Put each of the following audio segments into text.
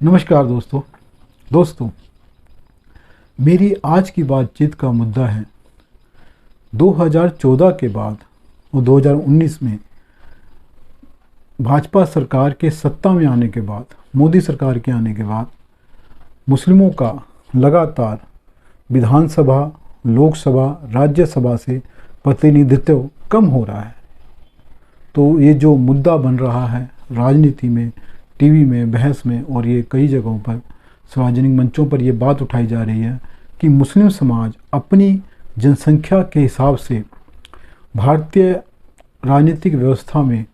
नमस्कार दोस्तों, मेरी आज की बातचीत का मुद्दा है 2014 के बाद और 2019 में भाजपा सरकार के सत्ता में आने के बाद, मोदी सरकार के आने के बाद मुस्लिमों का लगातार विधानसभा, लोकसभा, राज्यसभा से प्रतिनिधित्व कम हो रहा है। तो ये जो मुद्दा बन रहा है राजनीति में, टीवी में, बहस में और ये कई जगहों पर सार्वजनिक मंचों पर ये बात उठाई जा रही है कि मुस्लिम समाज अपनी जनसंख्या के हिसाब से भारतीय राजनीतिक व्यवस्था में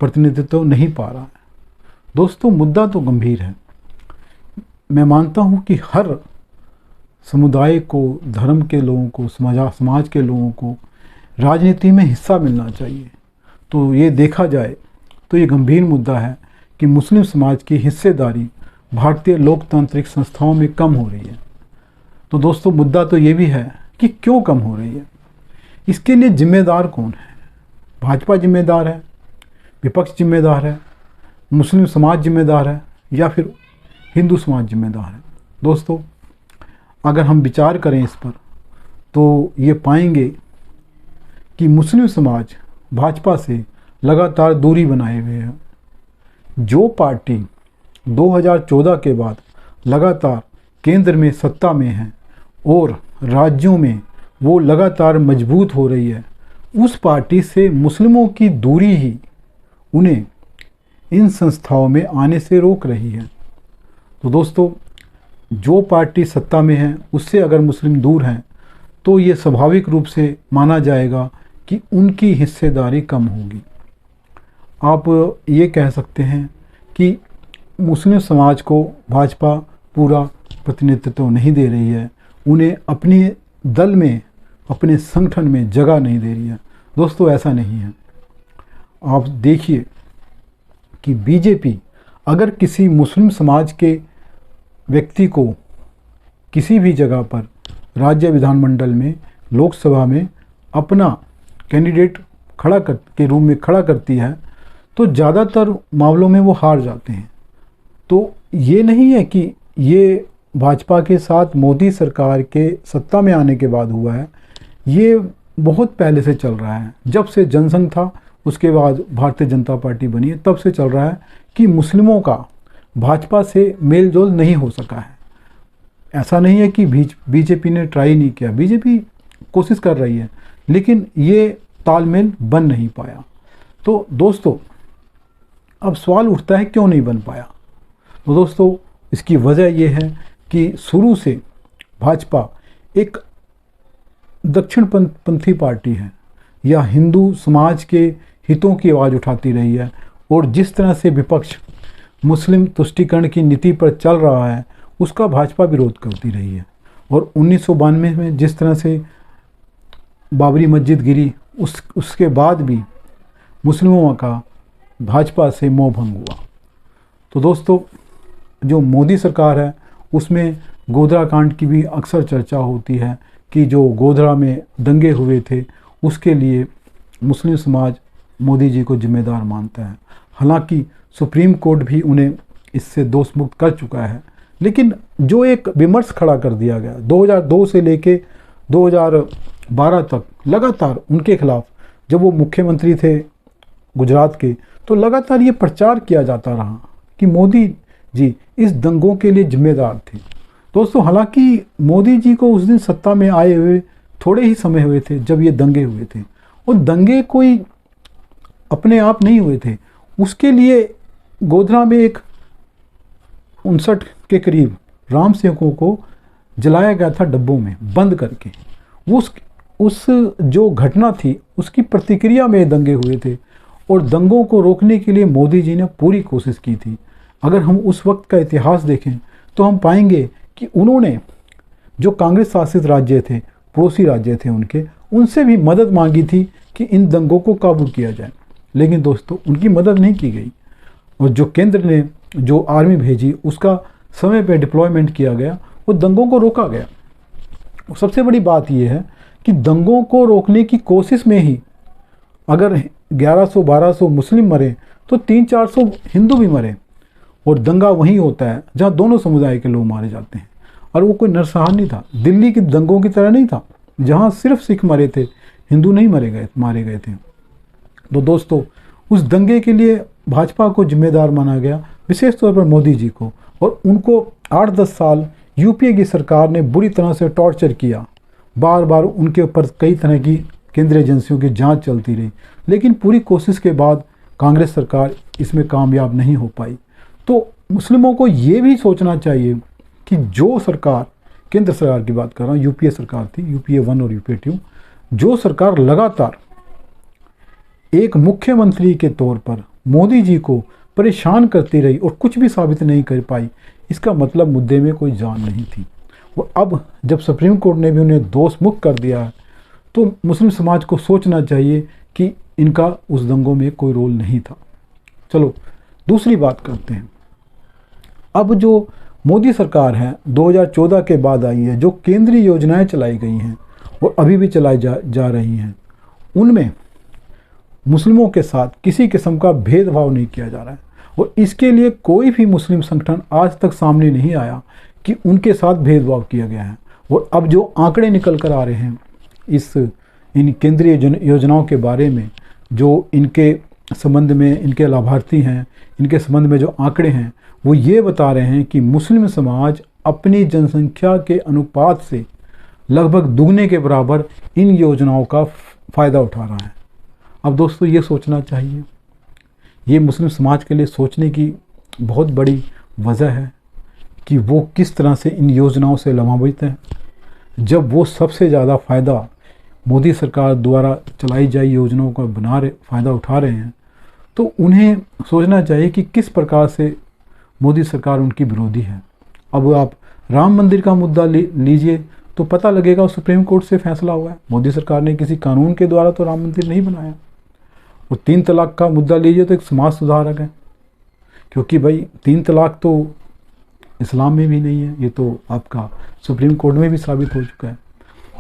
प्रतिनिधित्व नहीं पा रहा है। दोस्तों, मुद्दा तो गंभीर है। मैं मानता हूँ कि हर समुदाय को, धर्म के लोगों को, समाज के लोगों को राजनीति में हिस्सा मिलना चाहिए। तो ये देखा जाए तो ये गंभीर मुद्दा है कि मुस्लिम समाज की हिस्सेदारी भारतीय लोकतांत्रिक संस्थाओं में कम हो रही है। तो दोस्तों, मुद्दा तो ये भी है कि क्यों कम हो रही है। इसके लिए जिम्मेदार कौन है? भाजपा जिम्मेदार है, विपक्ष जिम्मेदार है, मुस्लिम समाज जिम्मेदार है या फिर हिंदू समाज जिम्मेदार है? दोस्तों, अगर हम विचार करें इस पर तो ये पाएंगे कि मुस्लिम समाज भाजपा से लगातार दूरी बनाए हुए है। जो पार्टी 2014 के बाद लगातार केंद्र में सत्ता में है और राज्यों में वो लगातार मजबूत हो रही है, उस पार्टी से मुस्लिमों की दूरी ही उन्हें इन संस्थाओं में आने से रोक रही है। तो दोस्तों, जो पार्टी सत्ता में है उससे अगर मुस्लिम दूर हैं तो ये स्वाभाविक रूप से माना जाएगा कि उनकी हिस्सेदारी कम होगी। आप ये कह सकते हैं कि मुस्लिम समाज को भाजपा पूरा प्रतिनिधित्व नहीं दे रही है, उन्हें अपने दल में, अपने संगठन में जगह नहीं दे रही है। दोस्तों, ऐसा नहीं है। आप देखिए कि बीजेपी अगर किसी मुस्लिम समाज के व्यक्ति को किसी भी जगह पर राज्य विधानमंडल में, लोकसभा में अपना कैंडिडेट के रूप में खड़ा करती है तो ज़्यादातर मामलों में वो हार जाते हैं। तो ये नहीं है कि ये भाजपा के साथ मोदी सरकार के सत्ता में आने के बाद हुआ है, ये बहुत पहले से चल रहा है। जब से जनसंघ था, उसके बाद भारतीय जनता पार्टी बनी है, तब से चल रहा है कि मुस्लिमों का भाजपा से मेल जोल नहीं हो सका है। ऐसा नहीं है कि बीजेपी ने ट्राई नहीं किया, बीजेपी कोशिश कर रही है, लेकिन ये तालमेल बन नहीं पाया। तो दोस्तों, अब सवाल उठता है क्यों नहीं बन पाया। तो दोस्तों, इसकी वजह यह है कि शुरू से भाजपा एक दक्षिणपंथी पार्टी है या हिंदू समाज के हितों की आवाज़ उठाती रही है, और जिस तरह से विपक्ष मुस्लिम तुष्टीकरण की नीति पर चल रहा है उसका भाजपा विरोध करती रही है। और 1992 में जिस तरह से बाबरी मस्जिद गिरी, उसके बाद भी मुस्लिमों का भाजपा से मोह भंग हुआ। तो दोस्तों, जो मोदी सरकार है उसमें गोधरा कांड की भी अक्सर चर्चा होती है कि जो गोधरा में दंगे हुए थे उसके लिए मुस्लिम समाज मोदी जी को जिम्मेदार मानता है। हालांकि सुप्रीम कोर्ट भी उन्हें इससे दोष मुक्त कर चुका है, लेकिन जो एक विमर्श खड़ा कर दिया गया 2002 से लेके 2012 तक लगातार उनके खिलाफ, जब वो मुख्यमंत्री थे गुजरात के, तो लगातार ये प्रचार किया जाता रहा कि मोदी जी इस दंगों के लिए जिम्मेदार थे। दोस्तों, हालांकि मोदी जी को उस दिन सत्ता में आए हुए थोड़े ही समय हुए थे जब ये दंगे हुए थे, और दंगे कोई अपने आप नहीं हुए थे। उसके लिए गोधरा में एक 59 के करीब राम सेवकों को जलाया गया था डब्बों में बंद करके। उस जो घटना थी उसकी प्रतिक्रिया में दंगे हुए थे, और दंगों को रोकने के लिए मोदी जी ने पूरी कोशिश की थी। अगर हम उस वक्त का इतिहास देखें तो हम पाएंगे कि उन्होंने जो कांग्रेस शासित राज्य थे, पड़ोसी राज्य थे उनसे भी मदद मांगी थी कि इन दंगों को काबू किया जाए। लेकिन दोस्तों, उनकी मदद नहीं की गई, और जो केंद्र ने जो आर्मी भेजी उसका समय पर डिप्लॉयमेंट किया गया, वो दंगों को रोका गया। सबसे बड़ी बात यह है कि दंगों को रोकने की कोशिश में ही अगर 1100-1200 मुस्लिम मरे तो 300-400 हिंदू भी मरे, और दंगा वहीं होता है जहाँ दोनों समुदाय के लोग मारे जाते हैं। और वो कोई नरसंहार नहीं था, दिल्ली की दंगों की तरह नहीं था जहाँ सिर्फ सिख मरे थे, हिंदू नहीं मारे गए थे। तो दोस्तों, उस दंगे के लिए भाजपा को जिम्मेदार माना गया, विशेष तौर पर मोदी जी को, और उनको 8-10 साल यूपीए की सरकार ने बुरी तरह से टॉर्चर किया। बार बार उनके ऊपर कई तरह की केंद्रीय एजेंसियों की जांच चलती रही, लेकिन पूरी कोशिश के बाद कांग्रेस सरकार इसमें कामयाब नहीं हो पाई। तो मुस्लिमों को ये भी सोचना चाहिए कि जो सरकार, केंद्र सरकार की बात कर रहा हूँ, यूपीए सरकार थी, यूपीए 1 और यूपीए 2, जो सरकार लगातार एक मुख्यमंत्री के तौर पर मोदी जी को परेशान करती रही और कुछ भी साबित नहीं कर पाई, इसका मतलब मुद्दे में कोई जान नहीं थी। और अब जब सुप्रीम कोर्ट ने भी उन्हें दोष मुक्त कर दिया है, तो मुस्लिम समाज को सोचना चाहिए कि इनका उस दंगों में कोई रोल नहीं था। चलो दूसरी बात करते हैं। अब जो मोदी सरकार है 2014 के बाद आई है, जो केंद्रीय योजनाएं चलाई गई हैं और अभी भी चलाई जा रही हैं, उनमें मुस्लिमों के साथ किसी किस्म का भेदभाव नहीं किया जा रहा है। और इसके लिए कोई भी मुस्लिम संगठन आज तक सामने नहीं आया कि उनके साथ भेदभाव किया गया है। और अब जो आंकड़े निकल कर आ रहे हैं इन केंद्रीय योजनाओं के बारे में, जो इनके संबंध में इनके लाभार्थी हैं, इनके संबंध में जो आंकड़े हैं, वो ये बता रहे हैं कि मुस्लिम समाज अपनी जनसंख्या के अनुपात से लगभग दुगने के बराबर इन योजनाओं का फ़ायदा उठा रहा है। अब दोस्तों, ये सोचना चाहिए, ये मुस्लिम समाज के लिए सोचने की बहुत बड़ी वजह है कि वो किस तरह से इन योजनाओं से लाभान्वित हैं। जब वो सबसे ज़्यादा फ़ायदा मोदी सरकार द्वारा चलाई जाई योजनाओं का फ़ायदा उठा रहे हैं, तो उन्हें सोचना चाहिए कि किस प्रकार से मोदी सरकार उनकी विरोधी है। अब आप राम मंदिर का मुद्दा लीजिए तो पता लगेगा सुप्रीम कोर्ट से फैसला हुआ है। मोदी सरकार ने किसी कानून के द्वारा तो राम मंदिर नहीं बनाया। और 3 तलाक का मुद्दा लीजिए तो एक समाज सुधारक है, क्योंकि भाई 3 तलाक तो इस्लाम में भी नहीं है, ये तो आपका सुप्रीम कोर्ट में भी साबित हो चुका है।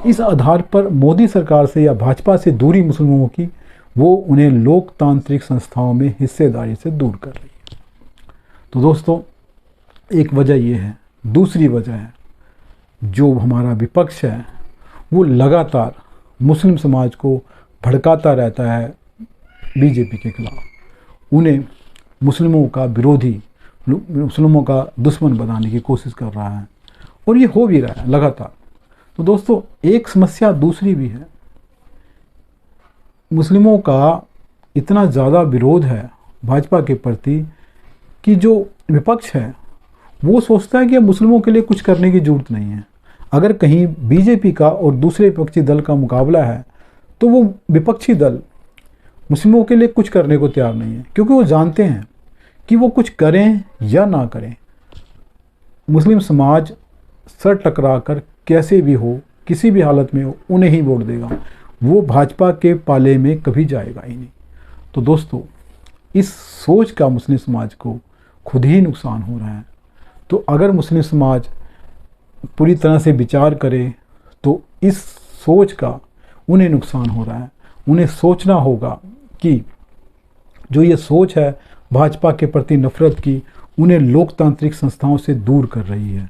इस आधार पर मोदी सरकार से या भाजपा से दूरी मुस्लिमों की, वो उन्हें लोकतांत्रिक संस्थाओं में हिस्सेदारी से दूर कर रही है। तो दोस्तों, एक वजह ये है। दूसरी वजह है, जो हमारा विपक्ष है वो लगातार मुस्लिम समाज को भड़काता रहता है बीजेपी के खिलाफ। उन्हें मुस्लिमों का विरोधी, मुस्लिमों का दुश्मन बनाने की कोशिश कर रहा है, और ये हो भी रहा है लगातार। तो दोस्तों, एक समस्या दूसरी भी है। मुस्लिमों का इतना ज़्यादा विरोध है भाजपा के प्रति कि जो विपक्ष है वो सोचता है कि अब मुस्लिमों के लिए कुछ करने की ज़रूरत नहीं है। अगर कहीं बीजेपी का और दूसरे विपक्षी दल का मुकाबला है, तो वो विपक्षी दल मुस्लिमों के लिए कुछ करने को तैयार नहीं है, क्योंकि वो जानते हैं कि वो कुछ करें या ना करें, मुस्लिम समाज सर टकरा कर कैसे भी हो, किसी भी हालत में हो, उन्हें ही वोट देगा। वो भाजपा के पाले में कभी जाएगा ही नहीं। तो दोस्तों, इस सोच का मुस्लिम समाज को खुद ही नुकसान हो रहा है। तो अगर मुस्लिम समाज पूरी तरह से विचार करे तो इस सोच का उन्हें नुकसान हो रहा है। उन्हें सोचना होगा कि जो ये सोच है भाजपा के प्रति नफरत की, उन्हें लोकतांत्रिक संस्थाओं से दूर कर रही है।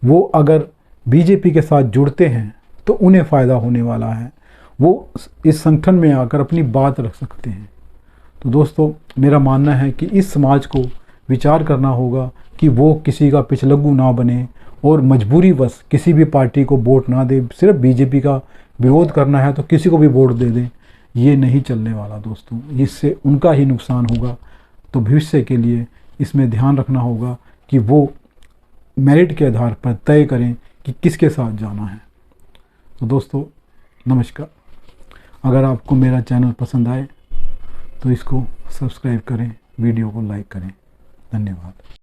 वो अगर बीजेपी के साथ जुड़ते हैं तो उन्हें फ़ायदा होने वाला है, वो इस संगठन में आकर अपनी बात रख सकते हैं। तो दोस्तों, मेरा मानना है कि इस समाज को विचार करना होगा कि वो किसी का पिछलग्गू ना बने और मजबूरीवश किसी भी पार्टी को वोट ना दे। सिर्फ बीजेपी का विरोध करना है तो किसी को भी वोट दे दें, ये नहीं चलने वाला दोस्तों। इससे उनका ही नुकसान होगा। तो भविष्य के लिए इसमें ध्यान रखना होगा कि वो मेरिट के आधार पर तय करें कि किसके साथ जाना है। तो दोस्तों, नमस्कार। अगर आपको मेरा चैनल पसंद आए तो इसको सब्सक्राइब करें, वीडियो को लाइक करें। धन्यवाद।